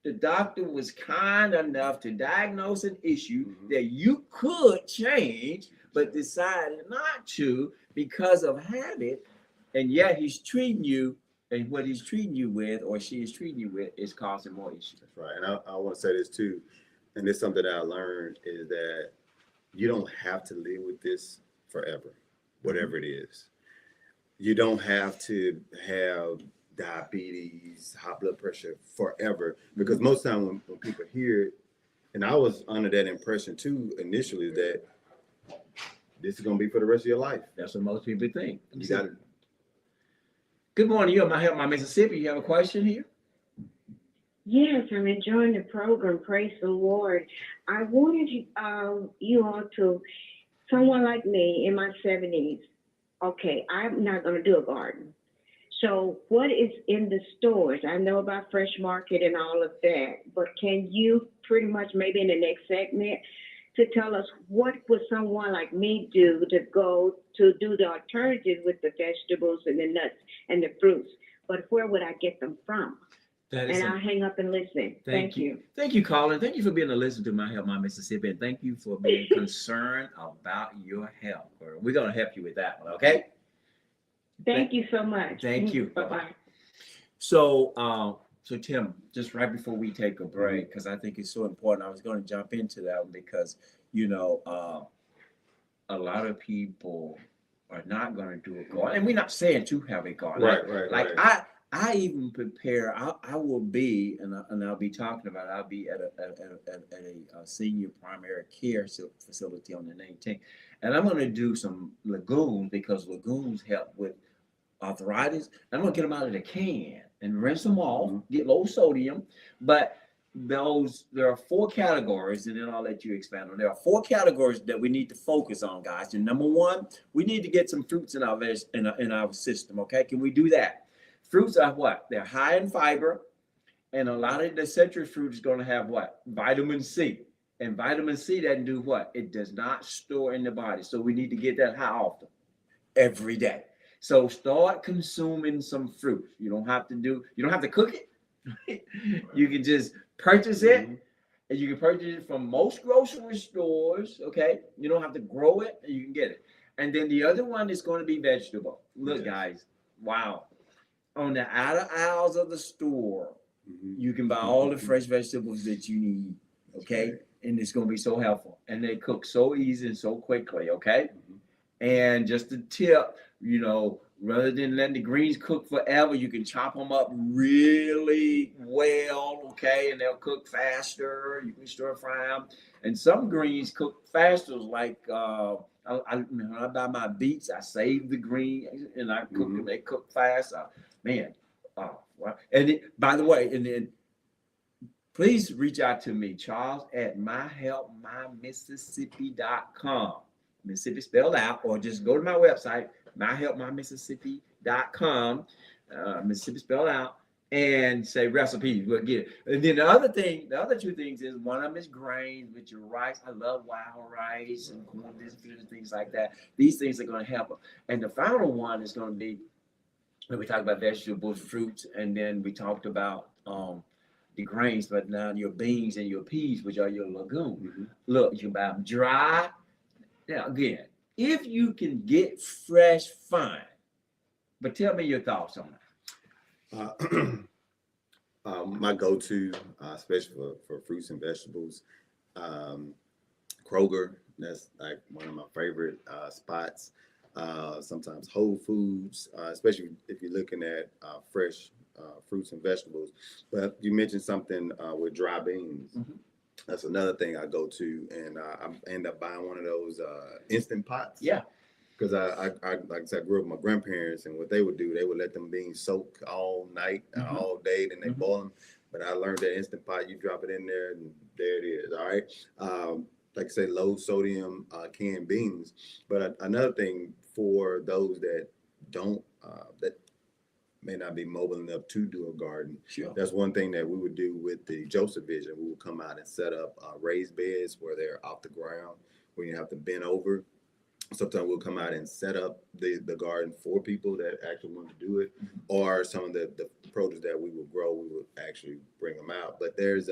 Speaker 1: the doctor was kind enough to diagnose an issue that you could change, but decided not to because of habit. And yet he's treating you, and what he's treating you with, or she is treating you with, is causing more issues.
Speaker 2: That's right. And I want to say this too, and it's something that I learned is that you don't have to live with this forever, whatever it is. You don't have to have diabetes, high blood pressure forever, because most time when people hear it, and I was under that impression too initially, that this is going to be for the rest of your life.
Speaker 1: That's what most people think.
Speaker 2: You got it.
Speaker 1: Good morning. You Help My Mississippi. You have a question here?
Speaker 3: Yes, I'm enjoying the program. Praise the Lord. I wanted you all to, someone like me in my 70s, okay, I'm not going to do a garden. So what is in the stores? I know about Fresh Market and all of that, but can you pretty much maybe in the next segment to tell us what would someone like me do to go to do the alternative with the vegetables and the nuts and the fruits? But where would I get them from? I'll hang up and listen. Thank you.
Speaker 1: Thank you, Colin. Thank you for being a listener to My Help My Mississippi, and thank you for being concerned about your health. We're going to help you with that one, okay?
Speaker 3: Thank you so much.
Speaker 1: Thank you.
Speaker 3: Bye-bye.
Speaker 1: So Tim, just right before we take a break, because I think it's so important, I was going to jump into that one because, a lot of people are not going to do a garden, and we're not saying to have a garden. I even prepare. I will be, and I'll be talking about. I'll be at a senior primary care facility on the 19th, and I'm going to do some legumes because legumes help with arthritis. I'm going to get them out of the can and rinse them off, get low sodium, but there are 4 categories, and then I'll let you expand on. There are 4 categories that we need to focus on, guys. And number 1, we need to get some fruits in our system. Okay, can we do that? Fruits are what? They're high in fiber, and a lot of the citrus fruit is going to have what? Vitamin C. And vitamin C doesn't do what? It does not store in the body. So we need to get that how often? Every day. So start consuming some fruit. You don't have to cook it. You can just purchase it, and you can purchase it from most grocery stores. Okay, you don't have to grow it, and you can get it. And then the other one is going to be vegetable. Look, guys, wow! On the outer aisles of the store, you can buy all the fresh vegetables that you need. Okay, and it's going to be so helpful, and they cook so easy and so quickly. Okay, and just a tip, rather than letting the greens cook forever, you can chop them up really well, okay? And they'll cook faster. You can stir fry them. And some greens cook faster, like when I buy my beets, I save the green and I cook them. They cook fast. Wow. And by the way, and then please reach out to me, Charles, at myhelpmymississippi.com. Mississippi spelled out, or just go to my website, myhelpmymississippi.com, Mississippi spelled out, and say recipes. We'll get it. And then the other 2 things is, one of them is grains with your rice. I love wild rice and corn, things like that. These things are going to help them. And the final one is going to be, when we talk about vegetables, fruits, and then we talked about the grains, but now your beans and your peas, which are your legumes. Look, you can buy them dry. Now, again, if you can get fresh, fine. But tell me your thoughts on
Speaker 2: that. My go-to, especially for fruits and vegetables, Kroger. That's like one of my favorite spots. Sometimes Whole Foods, especially if you're looking at fresh fruits and vegetables. But you mentioned something with dry beans. That's another thing I go to, and I end up buying one of those instant pots.
Speaker 1: Yeah.
Speaker 2: Because I like I said, I grew up with my grandparents, and what they would do, they would let them beans soak all night, all day, then they boil them. But I learned that instant pot, you drop it in there, and there it is. All right. Like I say, low sodium canned beans. But another thing for those that that may not be mobile enough to do a garden.
Speaker 1: Sure.
Speaker 2: That's one thing that we would do with the Joseph Vision. We would come out and set up raised beds where they're off the ground, where you have to bend over. Sometimes we'll come out and set up the garden for people that actually want to do it, or some of the produce that we would grow, we would actually bring them out. But there's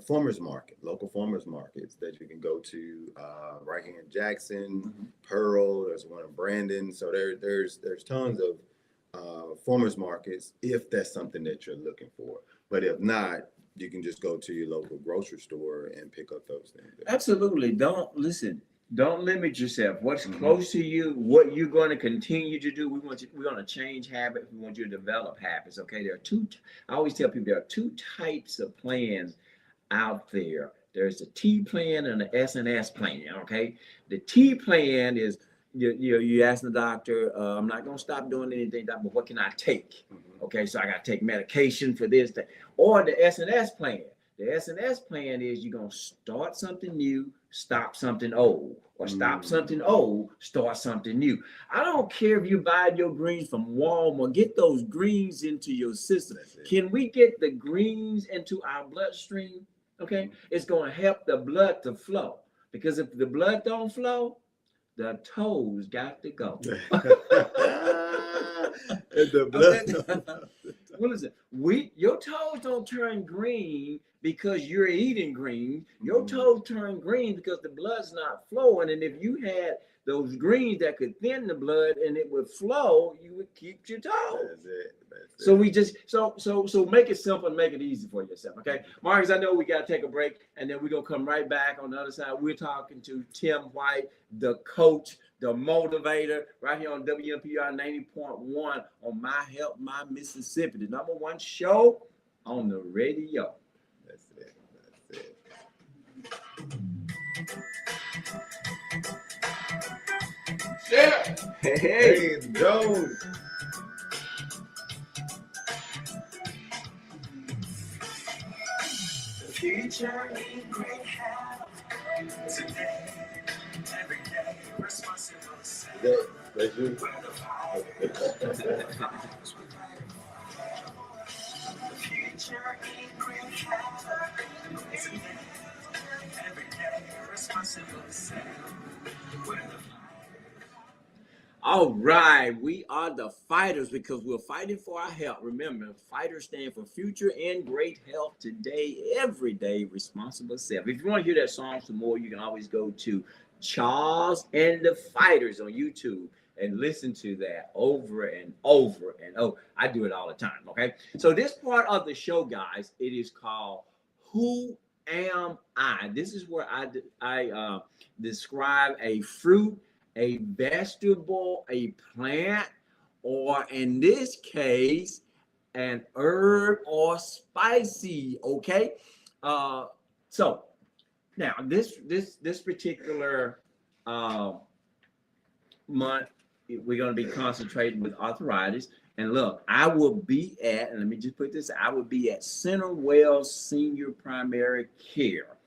Speaker 2: farmers market, local farmers markets that you can go to right here in Jackson, Pearl. There's one in Brandon. So there's tons of farmers markets if that's something that you're looking for. But if not, you can just go to your local grocery store and pick up those things.
Speaker 1: Absolutely. Don't limit yourself. What's close to you, what you're going to continue to do. We're going to change habits. We want you to develop habits. Okay. I always tell people there are 2 types of plans out there. There's the T plan and the S&S plan. Okay. The T plan is, you ask the doctor, I'm not going to stop doing anything, but what can I take? Okay, so I got to take medication for this, that. Or the S&S plan. The S&S plan is you're going to start something new, stop something old, or stop something old, start something new. I don't care if you buy your greens from Walmart, get those greens into your system. Can we get the greens into our bloodstream? Okay, it's going to help the blood to flow, because if the blood don't flow, the toes got to go. Well, listen, your toes don't turn green because you're eating green. Your toes turn green because the blood's not flowing. And if you had those greens that could thin the blood and it would flow, you would keep your toes.
Speaker 2: That's it.
Speaker 1: So we just so make it simple and make it easy for yourself. Okay, Marcus, I know we got to take a break, and then we're gonna come right back on the other side. We're talking to Tim White, the coach, the motivator, right here on WMPR 90.1 on My Help My Mississippi, the #1 show on the radio.
Speaker 2: That's it. That's it.
Speaker 1: Yeah.
Speaker 2: Hey, Jones.
Speaker 4: Future in great health today, every day, responsible.
Speaker 2: That's you.
Speaker 4: Future in great health today, every day, responsible.
Speaker 1: All right, we are the fighters because we're fighting for our health. Remember, fighters stand for future and great health today, every day, responsible self. If you want to hear that song some more, you can always go to Charles and the Fighters on YouTube and listen to that over and over and over. I do it all the time, okay? So this part of the show, guys, it is called Who Am I? This is where I describe a fruit, a vegetable, a plant, or in this case, an herb or spicy. Okay, so now this particular month, we're going to be concentrating with arthritis. And look, I will be at, and let me just put this, I will be at Centerwell Senior Primary Care,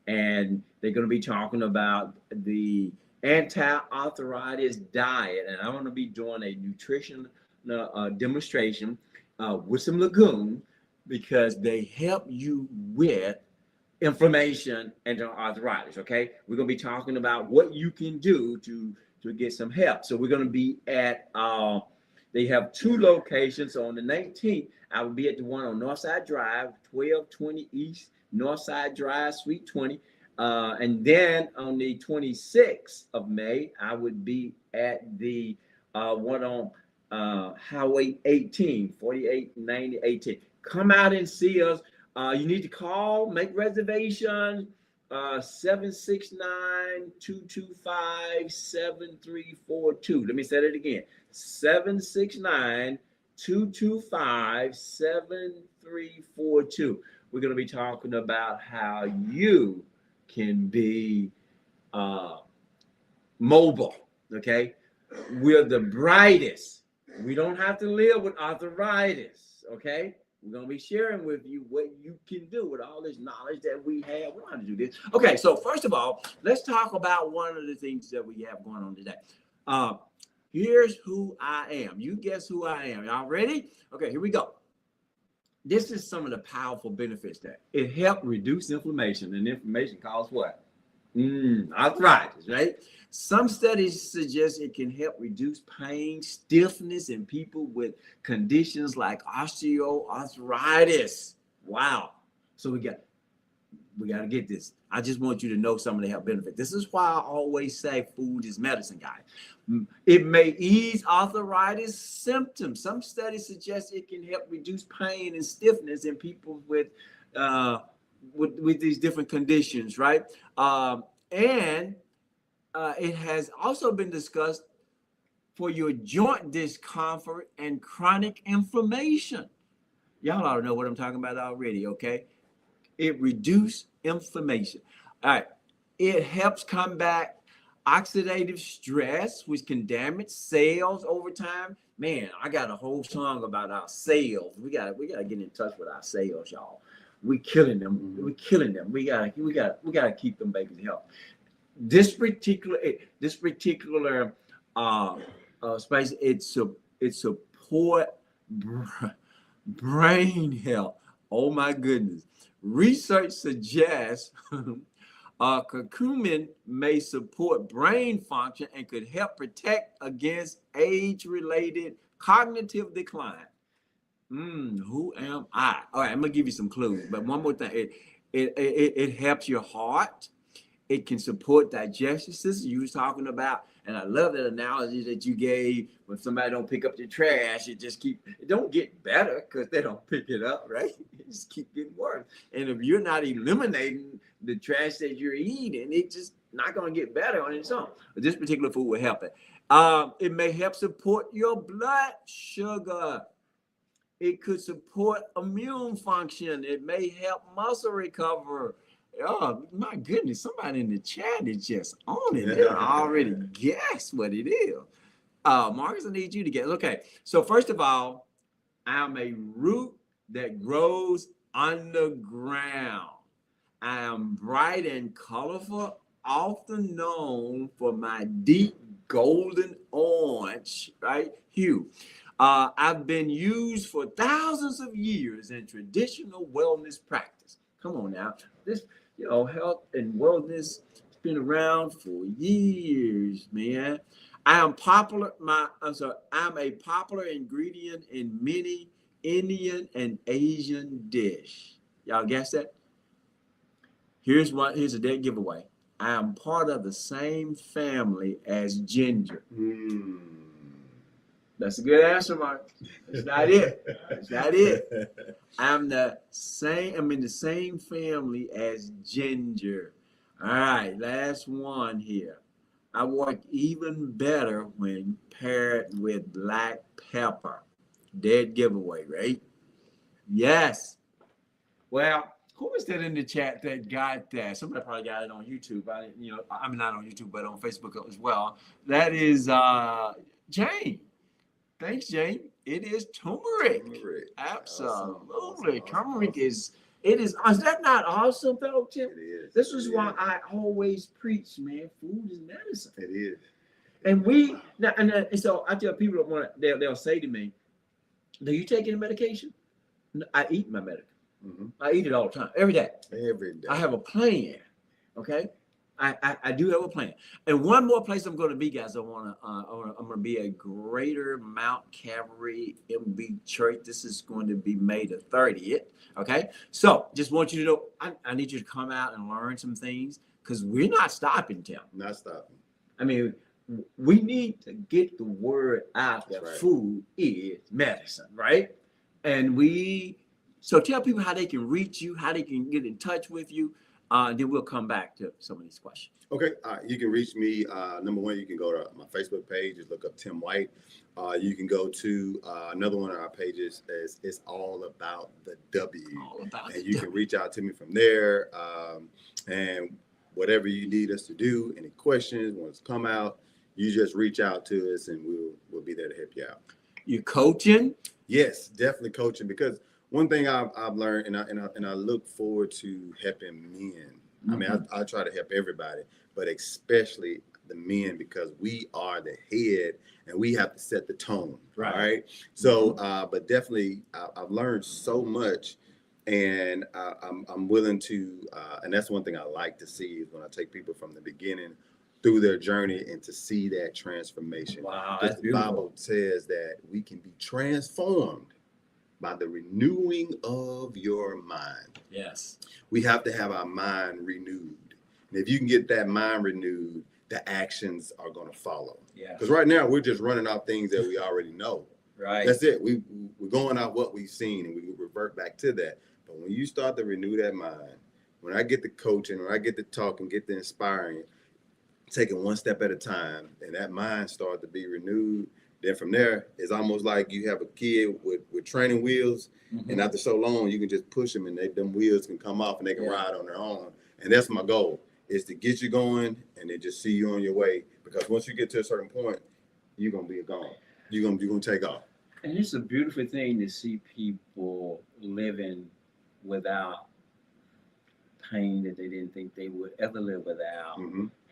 Speaker 1: and they're going to be talking about the anti-arthritis diet, and I'm going to be doing a nutrition demonstration with some legume because they help you with inflammation and arthritis. Okay, we're going to be talking about what you can do to get some help. So we're going to be at they have 2 locations. So on the 19th, I will be at the one on Northside Drive, 1220 East Northside Drive, Suite 20. And then on the 26th of May, I would be at the one on Highway 18, 4890 18. Come out and see us. You need to call, make reservations, 769-225-7342. Let me say that again, 769-225-7342. We're going to be talking about how you can be mobile. Okay, we're the brightest. We don't have to live with arthritis. Okay, we're going to be sharing with you what you can do with all this knowledge that we have. We don't have to do this. Okay, so first of all, let's talk about one of the things that we have going on today. Here's who I am. You guess who I am. Y'all ready? Okay, here we go. This is some of the powerful benefits that it helps reduce inflammation, and inflammation causes what? Arthritis, right? Some studies suggest it can help reduce pain, stiffness in people with conditions like osteoarthritis. Wow. So we got to get this. I just want you to know some of the health benefits. This is why I always say food is medicine, guys. It may ease arthritis symptoms. Some studies suggest it can help reduce pain and stiffness in people with these different conditions, right? And it has also been discussed for your joint discomfort and chronic inflammation. Y'all ought to know what I'm talking about already, okay? It reduces inflammation. All right. It helps combat oxidative stress, which can damage cells over time. Man, I got a whole song about our cells. We gotta get in touch with our cells, y'all. We're killing them. We're killing them. We gotta keep them babies healthy. This particular space, it support brain health. Oh my goodness. Research suggests curcumin may support brain function and could help protect against age-related cognitive decline. Who am I? All right, I'm gonna give you some clues, but one more thing. It helps your heart. It can support digestion system you was talking about. And I love that analogy that you gave when somebody don't pick up the trash, it don't get better because they don't pick it up, right? It just keep getting worse. And if you're not eliminating the trash that you're eating, it just not going to get better on its own. But this particular food will help it. It may help support your blood sugar. It could support immune function. It may help muscle recovery. Oh my goodness, somebody in the chat is just on it. They already guessed what it is. Marcus, I need you to guess. Okay, so first of all, I'm a root that grows underground. I am bright and colorful, often known for my deep golden orange, right, hue. I've been used for thousands of years in traditional wellness practice. Come on now, this, health and wellness has been around for years, man. I'm a popular ingredient in many Indian and Asian dish. Y'all guess that? Here's a dead giveaway. I am part of the same family as ginger. That's a good answer, Mark. That's not it. That's not it. I'm in the same family as ginger. All right, last one here. I work even better when paired with black pepper. Dead giveaway, right? Yes. Well, who was that in the chat that got that? Somebody probably got it on YouTube. I'm not on YouTube, but on Facebook as well. That is Jane. Thanks, Jane. It is turmeric. Absolutely. Awesome. Turmeric is that not awesome, fellow Tim?
Speaker 2: It is.
Speaker 1: This is why I always preach, man, food is medicine.
Speaker 2: It is.
Speaker 1: And so I tell people they'll say to me, do you take any medication? No, I eat my medication. Mm-hmm. I eat it all the time, every day.
Speaker 2: Every day.
Speaker 1: I have a plan. Okay. I do have a plan. And one more place I'm going to be, guys. I'm going to be at Greater Mount Calvary MB Church. This is going to be May the 30th. Okay. So just want you to know, I need you to come out and learn some things because we're not stopping, Tim.
Speaker 2: Not stopping.
Speaker 1: I mean, we need to get the word out that food is medicine, right? And so tell people how they can reach you, how they can get in touch with you. Then we'll come back to some of these questions.
Speaker 2: Okay. You can reach me. Number one, you can go to my Facebook page. Just look up Tim White. You can go to another one of our pages. It's all about the W. And you can reach out to me from there. And whatever you need us to do, any questions, want us to come out, you just reach out to us and we'll be there to help you out.
Speaker 1: You coaching?
Speaker 2: Yes, definitely coaching, because one thing I've learned, and I look forward to helping men. Mm-hmm. I mean, I try to help everybody, but especially the men, because we are the head and we have to set the tone. Right. So, but definitely I've learned so much, and I'm willing to, and that's one thing I like to see is when I take people from the beginning through their journey and to see that transformation.
Speaker 1: Wow.
Speaker 2: The Bible says that we can be transformed by the renewing of your mind.
Speaker 1: Yes.
Speaker 2: We have to have our mind renewed. And if you can get that mind renewed, the actions are going to follow.
Speaker 1: Yeah.
Speaker 2: Because right now we're just running off things that we already know.
Speaker 1: Right.
Speaker 2: That's it. We're going off what we've seen and we revert back to that. But when you start to renew that mind, when I get the coaching, when I get to talk and get the inspiring, taking one step at a time, and that mind starts to be renewed, then from there, it's almost like you have a kid with training wheels, and after so long, you can just push them, and them wheels can come off, and they can ride on their own. And that's my goal, is to get you going, and then just see you on your way. Because once you get to a certain point, you're gonna be gone. You're gonna take off.
Speaker 1: And it's a beautiful thing to see people living without pain that they didn't think they would ever live without,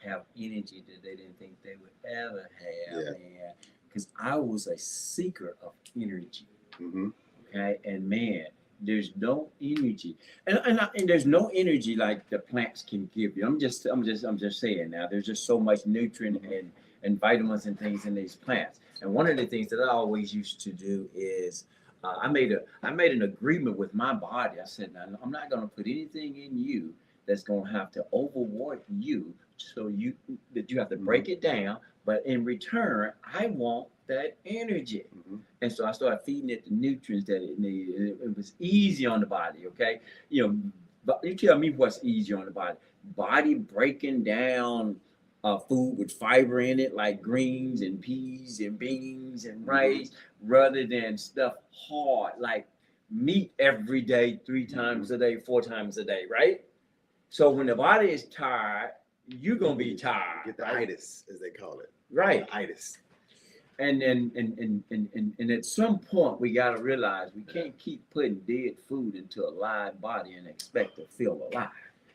Speaker 1: have energy that they didn't think they would ever have, man. Because I was a seeker of energy. Okay, and man, there's no energy, and there's no energy like the plants can give you. I'm just saying now. There's just so much nutrient and vitamins and things in these plants. And one of the things that I always used to do is I made an agreement with my body. I said, now, I'm not going to put anything in you that's gonna have to overwork you, so you have to break it down. But in return, I want that energy.
Speaker 2: Mhm.
Speaker 1: And so I started feeding it the nutrients that it needed. It was easy on the body, okay? But you tell me what's easy on the body. Body breaking down food with fiber in it, like greens and peas and beans and rice, rather than stuff hard, like meat every day, 3 times a day, 4 times a day, right? So when the body is tired, you're going to be tired.
Speaker 2: Get the
Speaker 1: right?
Speaker 2: itis, as they call it.
Speaker 1: Right.
Speaker 2: The itis.
Speaker 1: And at some point we got to realize we can't keep putting dead food into a live body and expect to feel alive.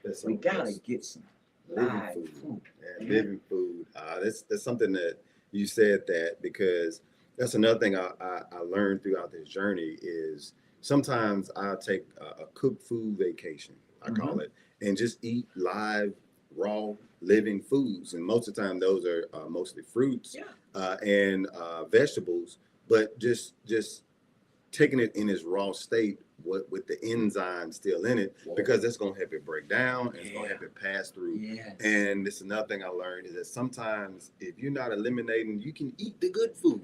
Speaker 2: That's
Speaker 1: We got to get some
Speaker 2: living
Speaker 1: live
Speaker 2: food.
Speaker 1: food.
Speaker 2: Yeah, living food. That's something that you said, that because that's another thing I learned throughout this journey is sometimes I'll take a cooked food vacation, I call it, and just eat live, raw, living foods. And most of the time those are mostly fruits and vegetables, but just taking it in its raw state with the enzymes still in it, because that's going to help it break down and it's going to help it pass through. And this is another thing I learned is that sometimes if you're not eliminating, you can eat the good food,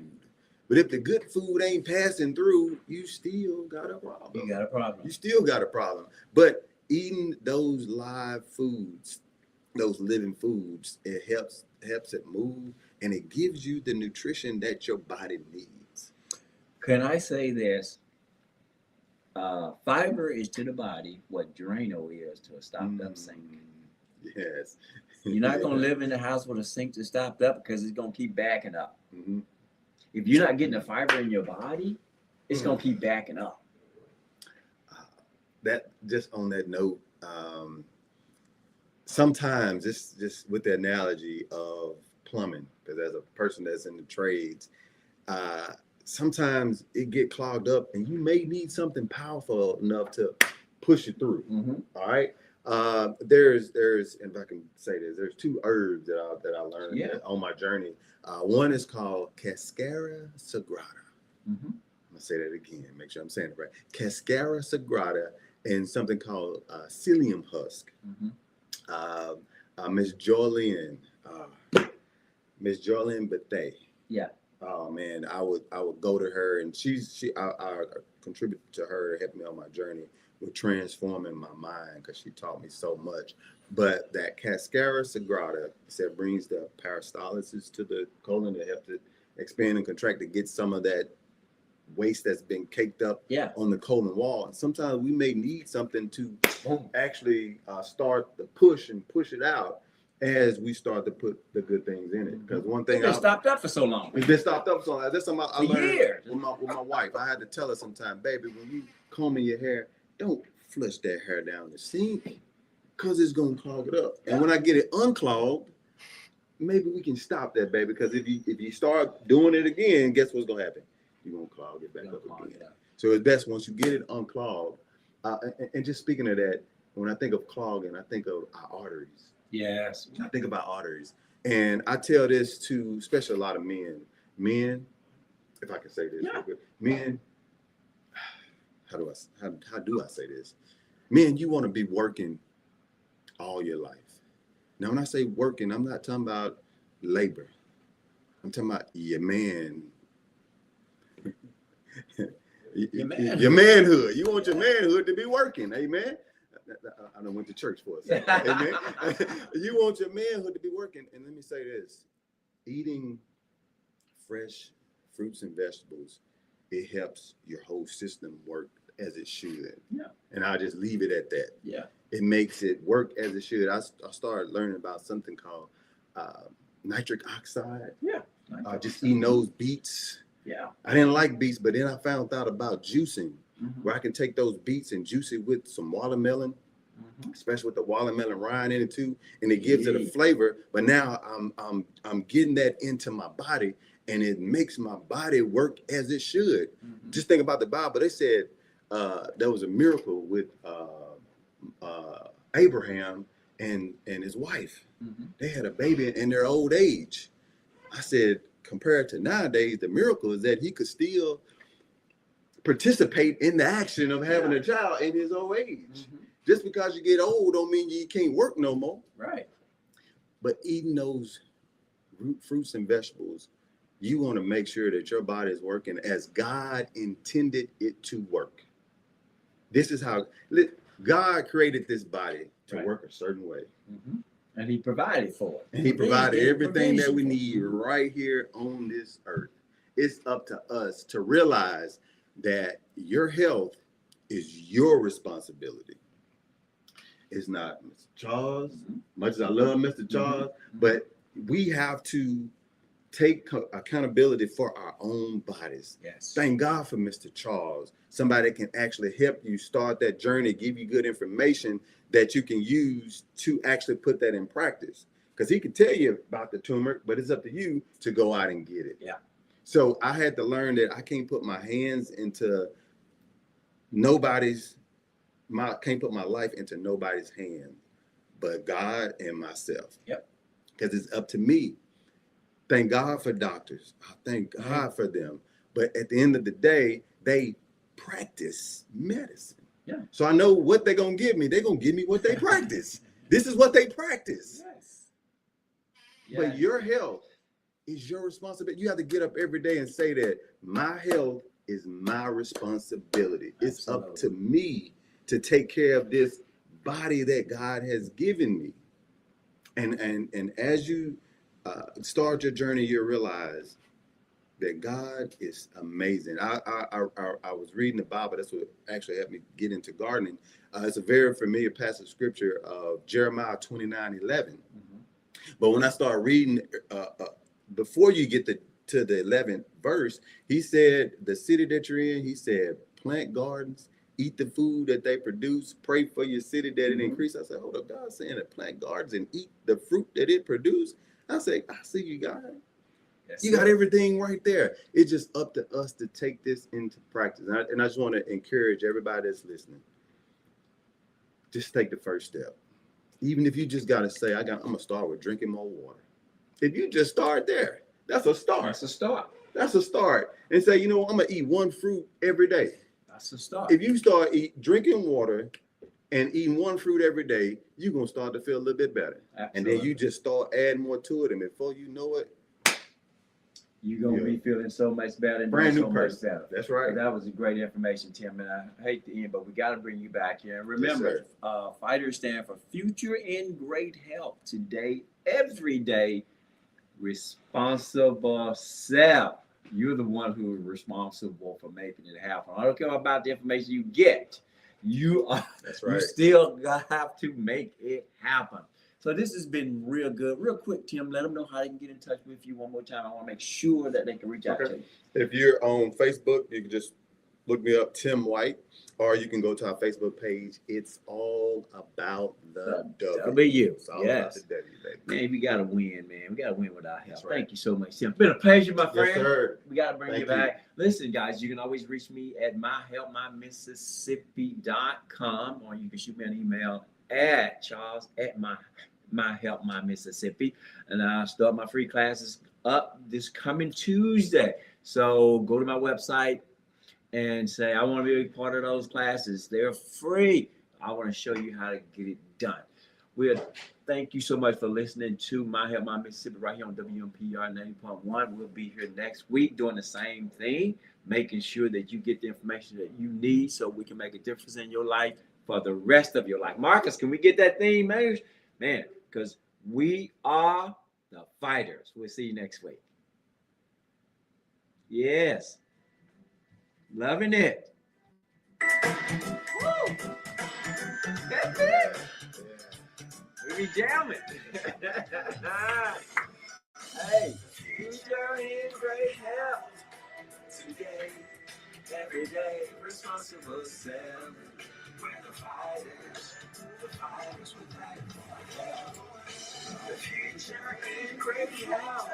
Speaker 2: but if the good food ain't passing through, you still got a problem.
Speaker 1: You got a problem.
Speaker 2: You still got a problem. But eating those live foods, those living foods, it helps it move, and it gives you the nutrition that your body needs.
Speaker 1: Can I say this? Fiber is to the body what Drano is to a stopped up sink.
Speaker 2: Yes.
Speaker 1: You're not going to live in the house with a sink that's stopped up, because it's going to keep backing up.
Speaker 2: Mm-hmm.
Speaker 1: If you're not getting the fiber in your body, it's going to keep backing up.
Speaker 2: That just on that note, sometimes it's just with the analogy of plumbing, because as a person that's in the trades, sometimes it get clogged up and you may need something powerful enough to push it through. All right. There's, and if I can say this, there's 2 herbs that I learned on my journey. One is called Cascara Sagrada. I'm gonna say that again, make sure I'm saying it right. Cascara Sagrada, and something called psyllium husk. Miss Jolene Bethay.
Speaker 1: Yeah.
Speaker 2: Oh man, I would go to her, and I contribute to her, help me on my journey with transforming my mind, because she taught me so much. But that Cascara Sagrada said brings the peristalsis to the colon to help it expand and contract to get some of that waste that's been caked up on the colon wall. And sometimes we may need something to actually start the push it out as we start to put the good things in it. Because one thing
Speaker 1: It's been stopped up for so long.
Speaker 2: It's been stopped up so long. That's something I learned
Speaker 1: years.
Speaker 2: with my wife. I had to tell her sometime, baby, when you combing your hair, don't flush that hair down the sink, because it's gonna clog it up. And when I get it unclogged, maybe we can stop that, baby. Because if you start doing it again, guess what's gonna happen? You're gonna clog it back up again. So it's best once you get it unclogged. And just speaking of that, when I think of clogging, I think of our arteries.
Speaker 1: Yes.
Speaker 2: I think about arteries. And I tell this to especially a lot of men. Men, if I can say this, men, how do I say this? Men, you want to be working all your life. Now, when I say working, I'm not talking about labor. I'm talking about your man. Your manhood. You want your manhood to be working. Amen. I done went to church for a second. Amen. You want your manhood to be working. And let me say this. Eating fresh fruits and vegetables, it helps your whole system work as it should. Yeah. And I'll just leave it at that. Yeah. It makes it work as it should. I started learning about something called nitric oxide. Yeah. Just eating those beets. Yeah. I didn't like beets, but then I found out about juicing, where I can take those beets and juice it with some watermelon, especially with the watermelon rind in it too, and it gives it a flavor. But now I'm getting that into my body, and it makes my body work as it should. Just think about the Bible. They said there was a miracle with Abraham and his wife. They had a baby in their old age. I said, compared to nowadays, the miracle is that he could still participate in the action of having a child in his old age. Just because you get old don't mean you can't work no more.
Speaker 1: Right.
Speaker 2: But eating those fruits and vegetables, you want to make sure that your body is working as God intended it to work. This is how God created this body to
Speaker 1: Right.
Speaker 2: work a certain way.
Speaker 1: Mm-hmm. And he provided for it.
Speaker 2: And he provided everything that we
Speaker 1: Provision.
Speaker 2: need right here on this earth. It's up to us to realize that your health is your responsibility. It's not Mr. Charles, much as I love Mr. Charles, but we have to take accountability for our own bodies.
Speaker 1: Yes.
Speaker 2: Thank God for Mr. Charles. Somebody can actually help you start that journey, give you good information that you can use to actually put that in practice. Because he can tell you about the turmeric, but it's up to you to go out and get it.
Speaker 1: Yeah.
Speaker 2: So I had to learn that I can't put my hands into can't put my life into nobody's hand but God and myself.
Speaker 1: Yep.
Speaker 2: Because it's up to me. Thank God for doctors. I thank God for them. But at the end of the day, they practice medicine.
Speaker 1: Yeah.
Speaker 2: So I know what they're going to give me. They're going to give me what they practice. This is what they practice.
Speaker 1: Yes.
Speaker 2: But your health is your responsibility. You have to get up every day and say that my health is my responsibility. It's up to me to take care of this body that God has given me. And as you start your journey, you'll realize that God is amazing. I was reading the Bible. That's what actually helped me get into gardening. It's a very familiar passage of scripture of Jeremiah 29:11. Mm-hmm. But when I start reading, before you get to the 11th verse, he said, the city that you're in, he said, plant gardens, eat the food that they produce, pray for your city that it increase. I said, hold up, God's saying to plant gardens and eat the fruit that it produces. I say, I see you, God. Yes, you got everything right there. It's just up to us to take this into practice. And I just want to encourage everybody that's listening. Just take the first step. Even if you just got to say, I'm going to start with drinking more water. If you just start there, that's a start.
Speaker 1: That's a start.
Speaker 2: That's a start. And say, I'm going to eat one fruit every day.
Speaker 1: That's a start.
Speaker 2: If you start drinking water and eating one fruit every day, you're going to start to feel a little bit better. Absolutely. And then you just start adding more to it. And before you know it,
Speaker 1: you're going to be feeling so much better. And
Speaker 2: brand new
Speaker 1: so
Speaker 2: person.
Speaker 1: Much better.
Speaker 2: That's right.
Speaker 1: So that was a great information, Tim. And I hate to end, but we got to bring you back here. And remember, fighters stand for future in great health. Today, every day, responsible self. You're the one who is responsible for making it happen. I don't care about the information you get. You are. That's right. You still have to make it happen. So this has been real good. Real quick, Tim, let them know how they can get in touch with you one more time. I want to make sure that they can reach out to you.
Speaker 2: If you're on Facebook, you can just look me up, Tim White, or you can go to our Facebook page. It's all about the W.
Speaker 1: It's all about the W, baby. Man, we got to win, man. We got to win with our health. Right. Thank you so much, Tim. It's been a pleasure, my friend.
Speaker 2: Yes, sir.
Speaker 1: We got to bring you back. Listen, guys, you can always reach me at myhelpmymississippi.com, or you can shoot me an email at charles@myhelpmymississippi. And I'll start my free classes up this coming Tuesday. So go to my website and say, I want to be a part of those classes. They're free. I want to show you how to get it done. Thank you so much for listening to My Help My Mississippi right here on WMPR 90.1. We'll be here next week doing the same thing, making sure that you get the information that you need so we can make a difference in your life for the rest of your life. Marcus, can we get that theme, man? Man, because we are the fighters. We'll see you next week. Yes. Loving it. Woo. That's it. We be jamming. Hey, future in great health. Today, every day, responsible self. We're the fighters with that. The future in great health.